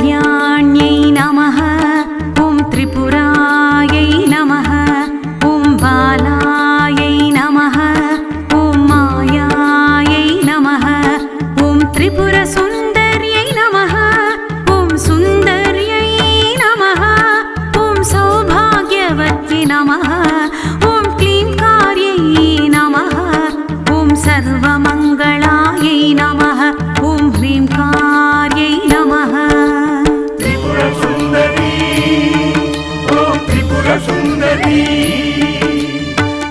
कल्याण्यै नमः। ॐ त्रिपुरायै नमः। ॐ बालायै नमः। ॐ मायायै नमः। ॐ त्रिपुरसुन्दर्यै नमः। ॐ सुन्दर्यै नमः। ॐ सौभाग्यवत्यै नमः। ॐ क्लींकार्यै नमः। ॐ सर्वमङ्गलायै नमः। ॐ ह्रींकार्यै नमः। त्रिपुरसुन्दरी ॐ त्रिपुरसुन्दरी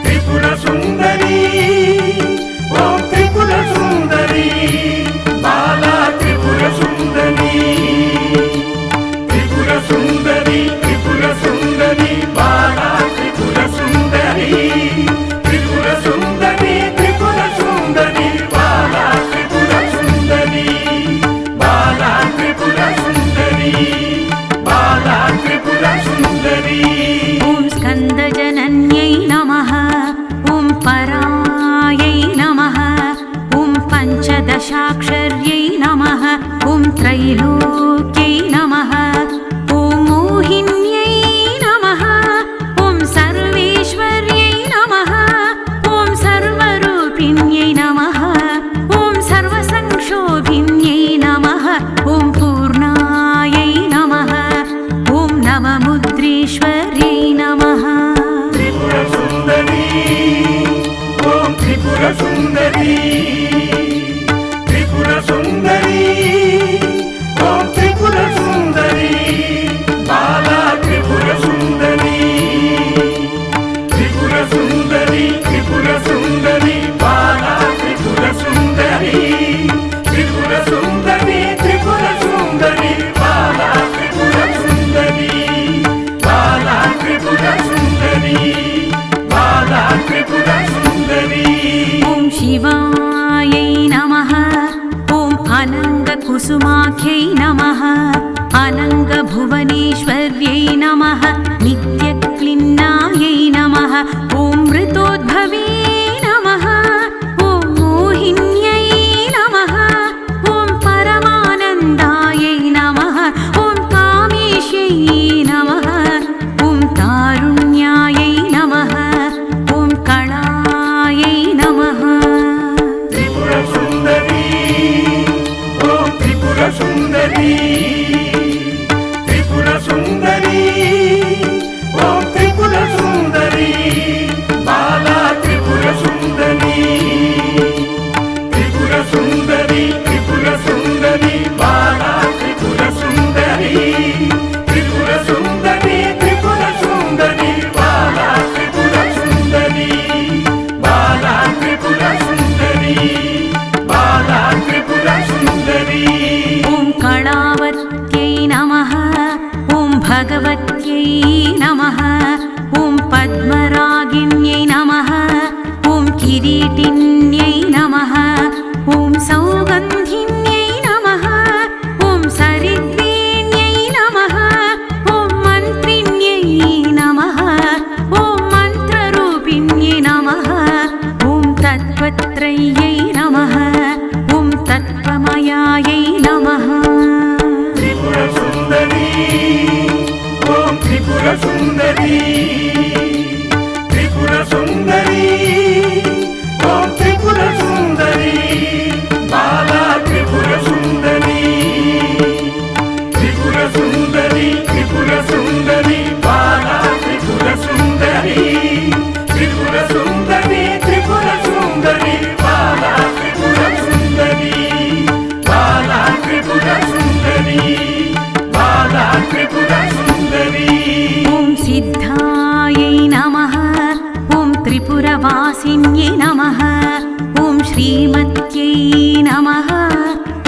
त्रिपुरसुन्दरी ॐ त्रिपुरसुन्दरी बाला त्रिपुरसुन्दरी त्रिपुरसुन्दरी त्रिपुरसुन्दरी बाला त्रिपुरसुन्दरी त्रिपुरसुन्दरी त्रिपुरसुन्दरी बाला त्रिपुरसुन्दरी बाला त्रिपुरसुन्दरी बाला त्रिपुरसुन्दरी। ॐ स्कन्दजनन्यै नमः। ॐ परायै नमः। ॐ पञ्चदशाक्षर्यै नमः। ॐ त्रैलोक्यै नमः। ॐ मोहिन्यै नमः। ॐ सर्वेश्वर्यै नमः। ॐ सर्वरूपिण्यै नमः। ॐ सर्वसंक्षोभिन्यै नमः। ॐ पूर्णायै नमः। ॐ नवमुद्रेश्वर्यै नमः। त्रिपुरसुन्दरी ॐ त्रिपुरसुन्दरी त्रिपुरसुन्दरी ॐ त्रिपुरसुन्दरी बाला त्रिपुरसुन्दरी त्रिपुरसुन्दरी त्रिपुरसुन्दरी बाला त्रिपुरसुन्दरी त्रिपुरसुन्दरी त्रिपुरसुन्दरी बाला त्रिपुरसुन्दरी बाला त्रिपुरसुन्दरी बाला त्रिपुरसुन्दरी। ॐ शिवायै नमः। ॐ अनङ्गकुसुमाख्यै नमः। अनङ्गभुवनेश्वर्यै नमः। नित्यक्लिन्नायै नमः। ॐ मृतोद्भवे नमः। ॐ मोहिन्यै नमः। ॐ परमानन्दायै नमः। ॐ कामेश्यै नमः। ॐ तारुण्यायै नमः। ॐ कलायै नमः। त्रिपुरसुन्दरी ॐ त्रिपुरसुन्दरी त्रिपुरसुन्दरी ॐ त्रिपुरसुन्दरी बाला त्रिपुरसुन्दरी त्रिपुरसुन्दरी त्रिपुरसुन्दरी बाला त्रिपुरसुन्दरी त्रिपुरसुन्दरी त्रिपुरसुन्दरी बाला त्रिपुरसुन्दरी बाला त्रिपुरसुन्दरी बाला त्रिपुरसुन्दरी। ॐ कलावत्यै नमः। ॐ भगवत्यै नमः। ॐ पद्मरागिण्यै नमः। ॐ किरीटिन्यै नमः। ॐ सौगन्धिन्यै नमः। ॐ सरिद्रेण्यै नमः। ॐ मन्त्रिण्यै नमः। ॐ मन्त्ररूपिण्यै नमः। ॐ तत्त्वत्रय्यै नमः। ॐ तत्त्वमयायै नमः। त्रिपुरसुन्दरी ॐ त्रिपुरसुन्दरी त्रिपुरसुन्दरी ॐ त्रिपुरसुन्दरी बाला त्रिपुरसुन्दरी त्रिपुरसुन्दरी त्रिपुरसुन्दरी बाला त्रिपुरसुन्दरी त्रिपुरसुन्दरी त्रिपुरसुन्दरी बाला त्रिपुरसुन्दरी बाला त्रिपुरसुन्दरी बाला त्रिपुरसुन्दरी। ॐ सिद्धायै नमः। ॐ त्रिपुरवासिन्यै नमः। ॐ श्रीमत्यै नमः।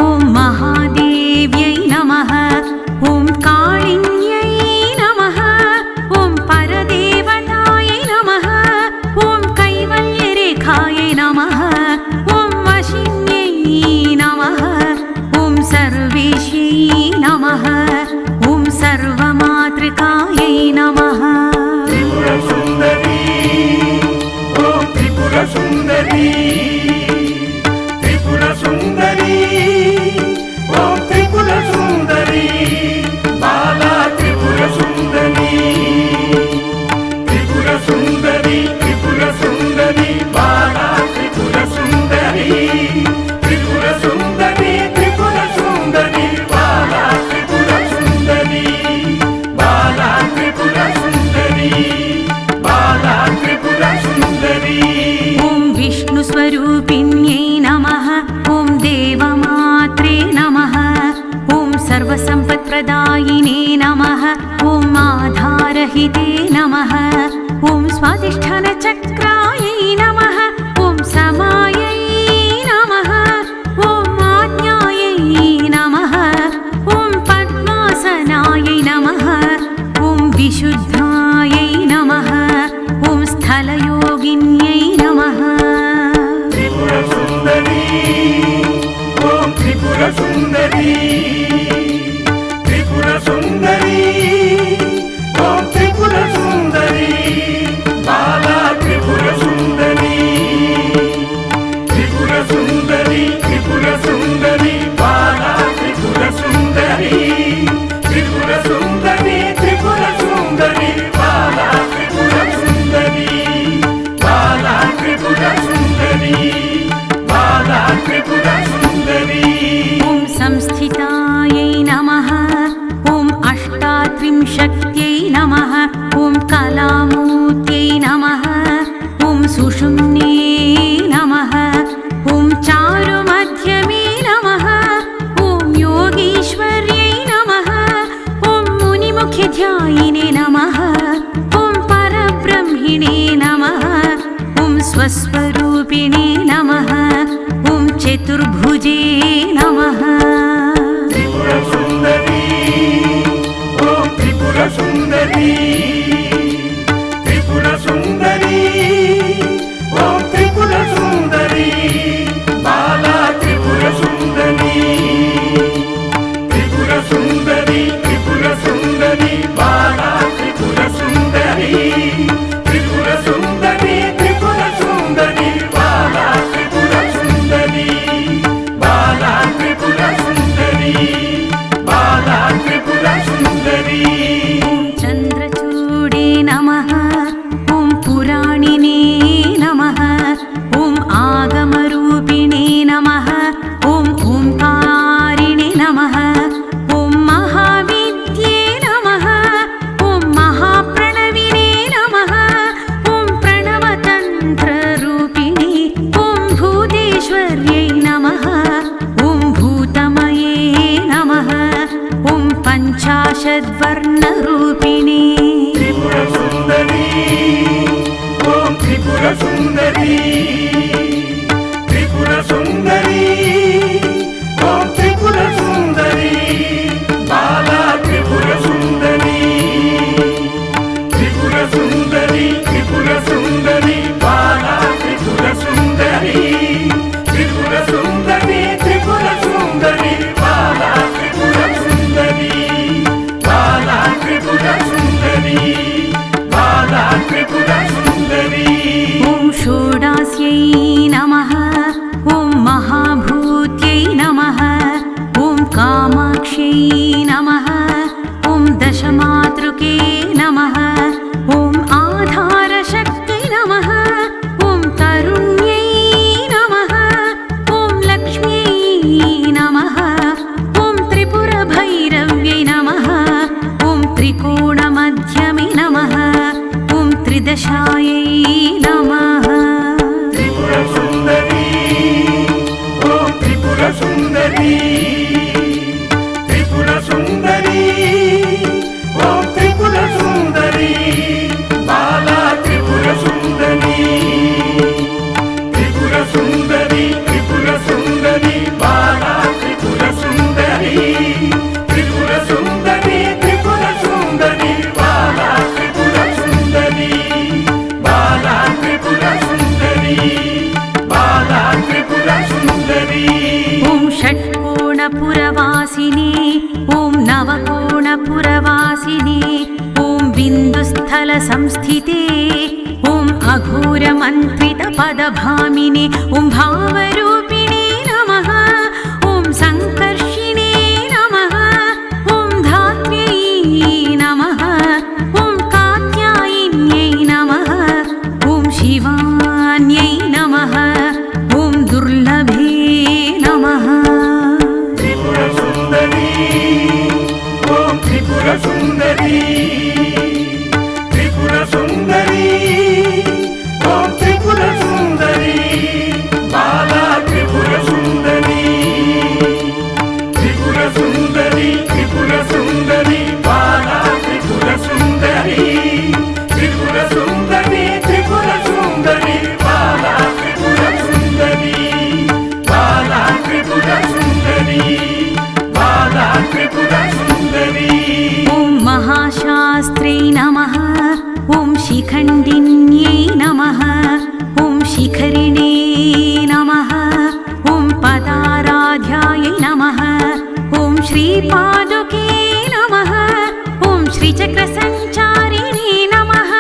ॐ महादेव्यै नमः। ॐ कालिन्यै नमः। ॐ परदेवतायै नमः। ॐ कैवल्यरेखायै नमः। ॐ वशिन्यै नमः। ॐ सर्वेश्यै नमः। ॐ सर्वमातृकायै नमः। त्रिपुरसुन्दरी ॐ त्रिपुरसुन्दरी त्रिपुरसुन्दरी ॐ त्रिपुरसुन्दरी स्वस्वरूपिण्यै नमः ॐ देवमात्रे नमः ॐ सर्वसम्पत्प्रदायिने नमः ॐ आधारहिते नमः ॐ स्वाधिष्ठानचक्रायै नमः ॐ समायै नमः ॐ आज्ञायै नमः ॐ पद्मासनायै नमः ॐ विशुद्धायै नमः ॐ स्थलयोगिन्यै नमः त्रिपुरसुन्दरी ॐ त्रिपुरसुन्दरी त्रिपुरसुन्दरी ॐ त्रिपुरसुन्दरी बाला त्रिपुरसुन्दरी त्रिपुरसुन्दरी त्रिपुरसुन्दरी बाला त्रिपुरसुन्दरी त्रिपुरसुन्दरी त्रिपुरसुन्दरी बाला त्रिपुरसुन्दरी बाला त्रिपुरसुन्दरी बाला त्रिपुरसुन्दरी ॐ संस्थितायै नमः ॐ अष्टात्रिंशत्यै नमः ॐ कलामूर्त्यै नमः ॐ सुषुम्ने नमः ॐ चारुमध्यमे नमः ॐ योगीश्वर्यै नमः ॐ मुनिमुख्यध्यायिने नमः ॐ परब्रह्मिणे नमः ॐ स्वस्वरूपिणे नमः ॐ चतुर्भुजे नमः त्रिपुरसुन्दरी ॐ त्रिपुरसुन्दरी त्रिपुरसुन्दरी ॐ त्रिपुरसुन्दरी बाला त्रिपुरसुन्दरी त्रिपुरसुन्दरी त्रिपुरसुन्दरी बाला त्रिपुरसुन्दरी त्रिपुरसुन्दरी त्रिपुरसुन्दरी बाला त्रिपुरसुन्दरी बाला त्रिपुरसुन्दरी बाला त्रिपुरसुन्दरी ॐ चन्द्रचूडे नमः ॐ पुराणिने नमः ॐ आगमरूपिणे नमः ॐ ओङ्कारिणे नमः ॐ महाविद्ये नमः ॐ महाप्रणविने नमः ॐ प्रणवतन्त्ररूपिणे ॐ भूतेश्वर्यै नमः ॐ भूतमये नमः ॐ पञ्चाशद्वर्णरूपिणे त्रिपुरसुन्दरी ॐ त्रिपुरसुन्दरी त्रिपुरसुन्दरी ॐ त्रिपुरसुन्दरी बाला त्रिपुरसुन्दरी त्रिपुरसुन्दरी त्रिपुरसुन्दरी बाला त्रिपुरसुन्दरी त्रिपुरसुन्दरी त्रिपुरसुन्दरी बाला त्रिपुरसुन्दरी बाला त्रिपुरसुन्दरी बाला त्रिपुरसुन्दरी ॐ षोडास्यै नमः ॐ महाभूत्यै नमः ॐ कामाक्ष्यै नमः ॐ दशमातृके नमः ॐ आधारशक्त्यै नमः ॐ तरुण्यै नमः ॐ लक्ष्म्यै नमः ॐ त्रिपुरभैरव्यै नमः ॐ त्रिकोणमध्यमे नमः ॐ त्रिदशायै नमः त्रिपुरसुन्दरी ॐ त्रिपुरसुन्दरी त्रिपुरसुन्दरी ॐ त्रिपुरसुन्दरी बाला त्रिपुरसुन्दरी त्रिपुरसुन्दरी त्रिपुरसुन्दरी बाला त्रिपुरसुन्दरी त्रिपुरसुन्दरी त्रिपुरसुन्दरी बाला त्रिपुरसुन्दरी बाला त्रिपुरसुन्दरी बाला त्रिपुरसुन्दरी ॐ षट्कोणपुरवासिने ॐ नवकोणपुरवासिने ॐ बिन्दुस्थलसंस्थिते ॐ अघोरमन्त्रितपदभामिने ॐ भावरूपिणे नमः ॐ सङ्कर्षिणे नमः ॐ धात्र्यै नमः ॐ कात्यायिन्यै नमः ॐ शिवान्यै नमः ॐ दुर्लभे नमः त्रिपुरसुन्दरी ॐ त्रिपुरसुन्दरी त्रिपुरसुन्दरी ॐ त्रिपुरसुन्दरी श्रीखण्डिन्यै नमः ॐ शिखरिणे नमः ॐ पदाराध्यायै नमः ॐ श्रीपादुके नमः ॐ श्रीचक्रसञ्चारिणे नमः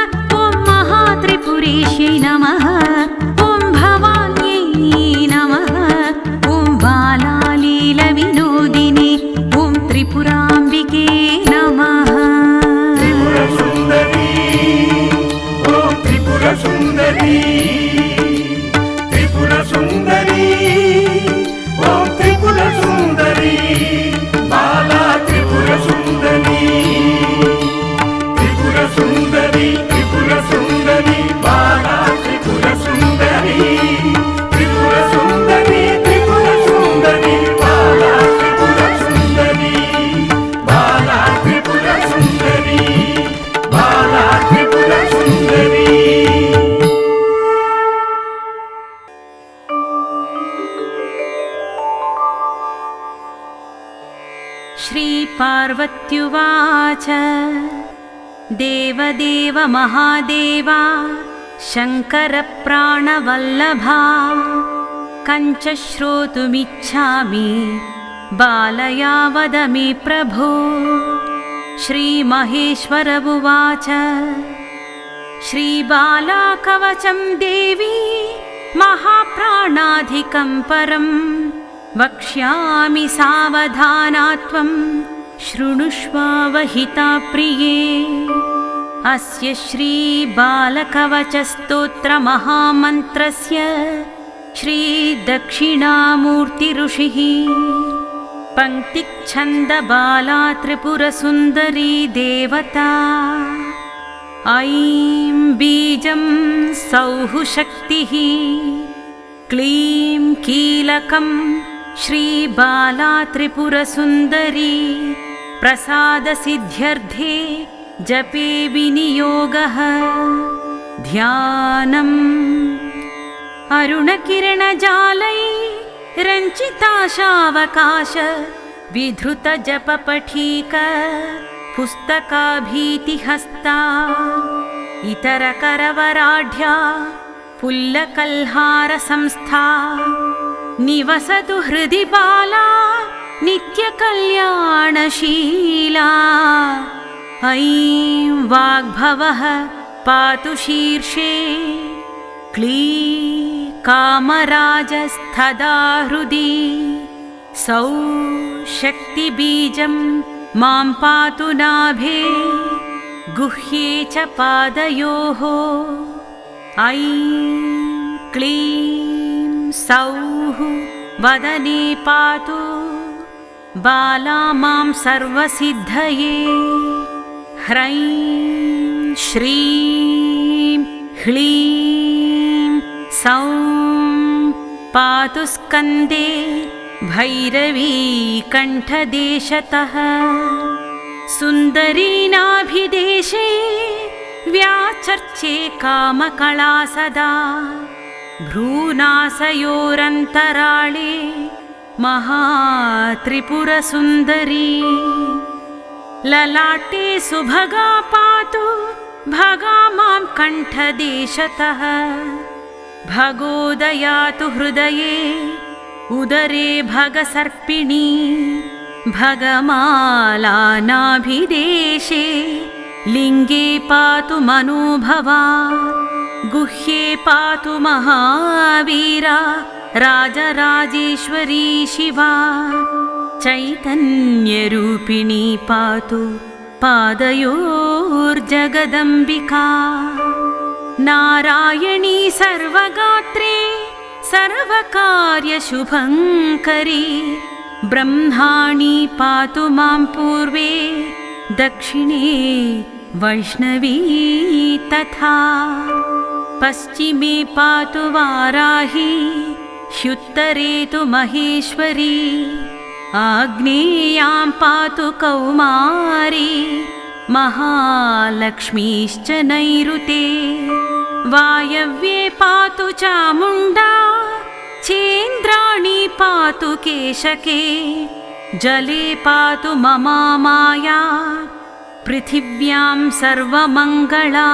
ॐ महात्रिपुरेश्यै नमः ॐ भवान्यै नमः ॐ बालालीलविनोदिने ॐ त्रिपुराम्बिके नमः त्रिपुरसुन्दरी ॐ त्रिपुरसुन्दरी त्रिपुरसुन्दरी ॐ त्रिपुरसुन्दरी बाला त्रिपुरसुन्दरी त्रिपुरसुन्दरी त्रिपुरसुन्दरी बाला त्रिपुरसुन्दरी त्रिपुरसुन्दरी त्रिपुरसुन्दरी बाला त्रिपुरसुन्दरी बाला त्रिपुरसुन्दरी बाला त्रिपुरसुन्दरी श्रीपार्वत्युवाच देवदेव महादेवा शङ्करप्राणवल्लभा कञ्च श्रोतुमिच्छामि बालया वद मे प्रभो श्रीमहेश्वर उवाच श्रीबाला कवचं देवी महाप्राणाधिकं परम् वक्ष्यामि सावधानात्वं शृणुष्वावहिता प्रिये अस्य श्रीबालकवचस्तोत्रमहामन्त्रस्य श्रीदक्षिणामूर्तिऋषिः पङ्क्तिच्छन्दबाला त्रिपुरसुन्दरी देवता ऐं बीजं सौः शक्तिः क्लीं कीलकं श्रीबाला त्रिपुरसुन्दरी प्रसादसिद्ध्यर्थे जपे विनियोगः ध्यानम् अरुणकिरणजालैरञ्चिताशावकाश विधृतजपपठीक पुस्तकाभीतिहस्ता इतरकरवराढ्या पुल्लकल्हारसंस्था निवसतु हृदि बाला नित्यकल्याणशीला ऐं वाग्भवः पातु शीर्षे क्लीं कामराजस्तदा हृदि सौः शक्तिबीजं मां पातु नाभे गुह्ये च पादयोः ऐं क्लीं सौः वदने पातु बाला मां सर्वसिद्धये ह्रैं श्रीं ह्लीं सौं पातु स्कन्दे भैरवी कण्ठदेशतः सुन्दरी नाभिदेशे व्याचर्चे कामकला सदा भ्रूनासयोरन्तराळे महात्रिपुरसुन्दरी ललाटे सुभगा पातु भगा मां कण्ठदेशतः भगोदयातु हृदये उदरे भगसर्पिणी भगमाला नाभिदेशे लिङ्गे पातु मनोभवा गुह्ये पातु महावीरा राजराजेश्वरी शिवा चैतन्यरूपिणी पातु पादयोर्जगदम्बिका नारायणी सर्वगात्रे सर्वकार्यशुभङ्करी ब्रह्माणी पातु मां पूर्वे दक्षिणे वैष्णवी तथा पश्चिमे पातु वाराही ह्युत्तरे तु महेश्वरी आग्नेयां पातु कौमारी महालक्ष्मीश्च नैऋते वायव्ये पातु चामुण्डा चेन्द्राणी पातु केशके जले पातु ममा माया पृथिव्यां सर्वमङ्गला।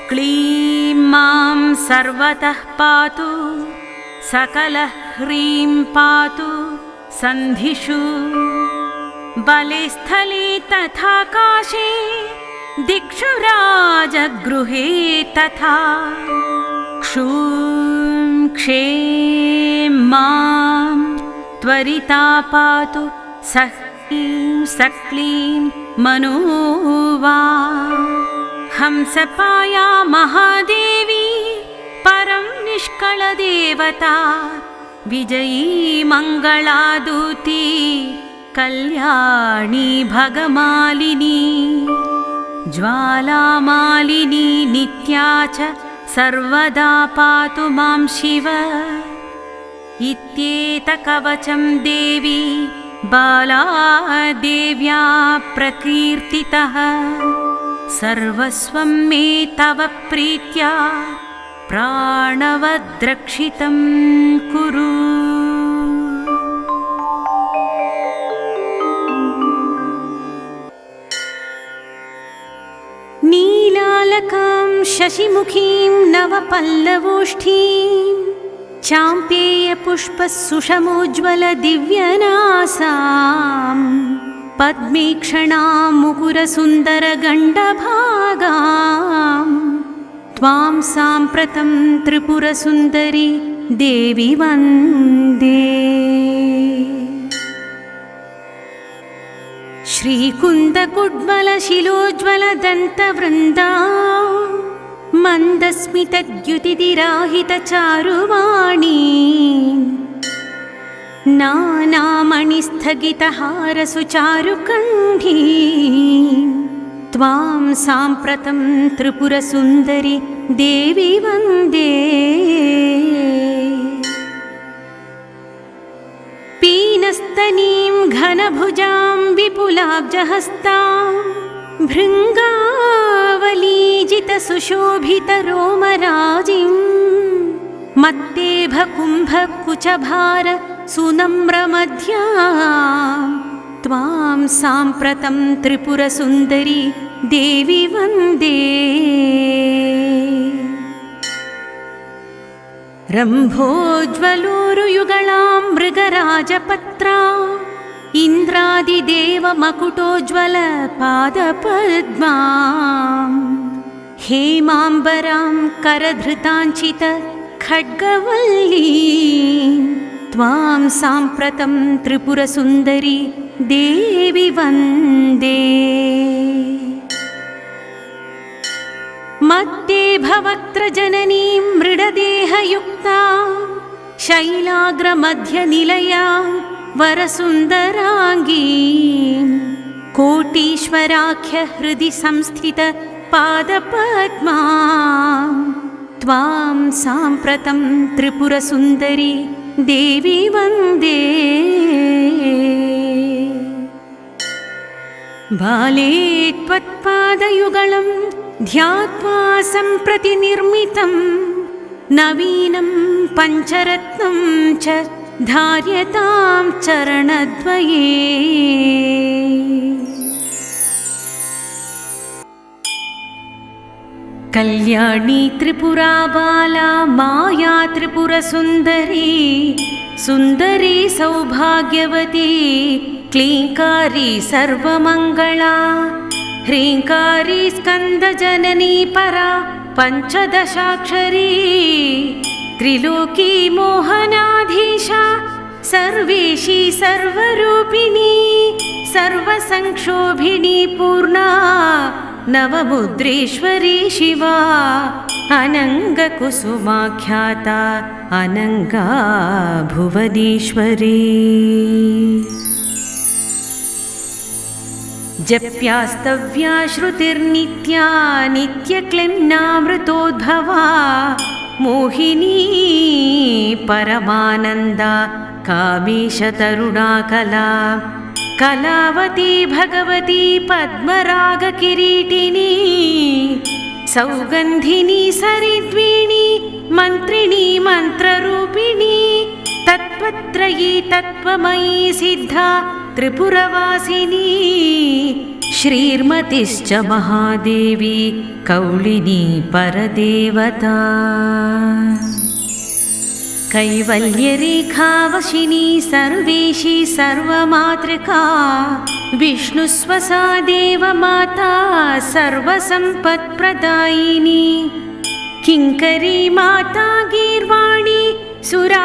क्लीं मां सर्वतः पातु सकलः ह्रीं पातु सन्धिषु बले स्थले तथाकाशे दिक्षु राजगृहे तथा क्षूं क्षें मां त्वरिता पातु सह्रीं सक्लीं मनो वा हंसपाया महादेवी परं निष्कळदेवता विजयी मङ्गलादूती कल्याणी भगमालिनी ज्वालामालिनी नित्या च सर्वदा पातु मां शिव इत्येतकवचं देवी बालादेव्या प्रकीर्तितः सर्वस्वं मे तव प्रीत्या प्राणवद्रक्षितं कुरु। नीलालकां शशिमुखीं नवपल्लवोष्ठीं चाम्पेयपुष्पसुषमोज्ज्वलदिव्यनासां पद्मेक्षणां मुकुरसुन्दरगण्डभागां त्वां साम्प्रतं त्रिपुरसुन्दरी देवी वन्दे। श्रीकुन्दकुड्मलशिलोज्ज्वलदन्तवृन्दा मन्दस्मितद्युतिदिराहितचारुवाणी नानामणिस्थगितहारसुचारुकण्ठी त्वां साम्प्रतं त्रिपुरसुन्दरि देवी वन्दे। पीनस्तनीं घनभुजां विपुलाब्जहस्तां भृङ्गावलीजितसुशोभितरोमराजिं मत्तेभकुम्भकुचभार सुनम्रमध्यां त्वां साम्प्रतं त्रिपुरसुन्दरि देवी वन्दे। रम्भोज्ज्वलोरुयुगलां मृगराजपत्रां इन्द्रादिदेवमकुटोज्ज्वलपादपद्मां हेमाम्बरां करधृताञ्चित खड्गवल्लीं त्वां साम्प्रतं त्रिपुरसुन्दरि देवी वन्दे। मत्तेभवक्त्रजननीं मृडदेहयुक्तां शैलाग्रमध्यनिलयां वरसुन्दराङ्गीं कोटीश्वराख्यहृदि संस्थितपादपद्मां त्वां साम्प्रतं त्रिपुरसुन्दरि देवी वन्दे। बाले त्वत्पादयुगलं ध्यात्वा सम्प्रति निर्मितं नवीनं पञ्चरत्नं च धार्यतां चरणद्वये। कल्याणी त्रिपुरा बाला माया त्रिपुरसुन्दरी सुन्दरी सौभाग्यवती क्लीङ्कारी सर्वमङ्गला ह्रीङ्कारी स्कन्दजननी परा पञ्चदशाक्षरी त्रिलोकी मोहनाधीशा सर्वेशी सर्वरूपिणी सर्वसंक्षोभिणी पूर्णा नवमुद्रेश्वरी शिवा अनङ्गकुसुमाख्याता अनङ्गा भुवनेश्वरी। जप्यास्तव्या श्रुतिर्नित्या नित्यक्लिन्नामृतोद्भवा मोहिनी परमानन्दा कामेशतरुणाकला कलावती भगवती पद्मरागकिरीटिनी सौगन्धिनी सरिद्वीणी मन्त्रिणी मन्त्ररूपिणी तत्त्वत्रयी तत्त्वमयी सिद्धा त्रिपुरवासिनी श्रीर्मतिश्च महादेवी कौलिनी परदेवता कैवल्यरेखावशिनी सर्वेशी सर्वमातृका विष्णुस्वसा देवमाता सर्वसम्पत्प्रदायिनी किङ्करी माता गीर्वाणी सुरापानानुमोदिनी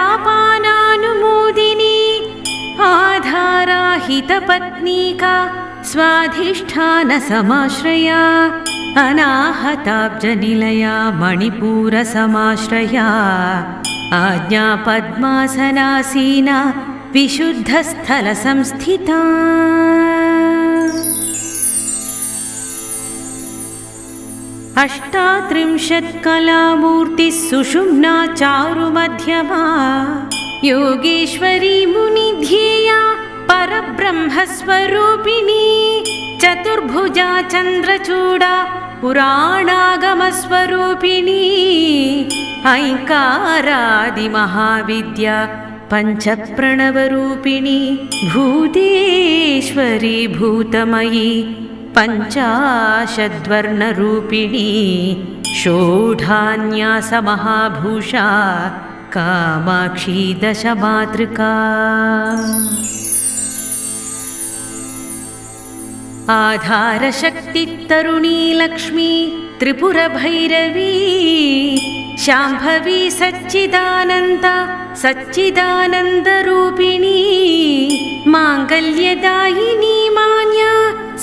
आधाराहितपत्नीका स्वाधिष्ठानसमाश्रया अनाहताब्जनिलया मणिपूरसमाश्रया आज्ञापद्मासनासीना विशुद्धस्थलसंस्थिता अष्टात्रिंशत्कलामूर्तिः सुषुम्ना चारुमध्यमा योगेश्वरी मुनिध्येया परब्रह्मस्वरूपिणी चतुर्भुजा चन्द्रचूडा पुराणागमस्वरूपिणी ऐङ्कारादिमहाविद्या पञ्चप्रणवरूपिणी भूतेश्वरी भूतमयी पञ्चाशद्वर्णरूपिणी षोढान्यासमहाभूषा कामाक्षी दशमातृका आधारशक्तितरुणी लक्ष्मी त्रिपुरभैरवी शाम्भवी सच्चिदानन्दा सच्चिदानन्दरूपिणी माङ्गल्यदायिनी मान्या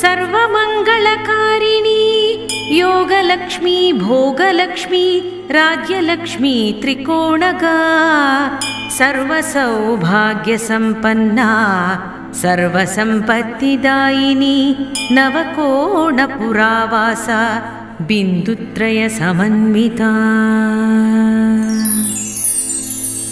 सर्वमङ्गलकारिणी योगलक्ष्मी भोगलक्ष्मी राज्यलक्ष्मी त्रिकोणगा सर्वसौभाग्यसम्पन्ना सर्वसम्पत्तिदायिनी नवकोणपुरावासा बिन्दुत्रयसमन्विता।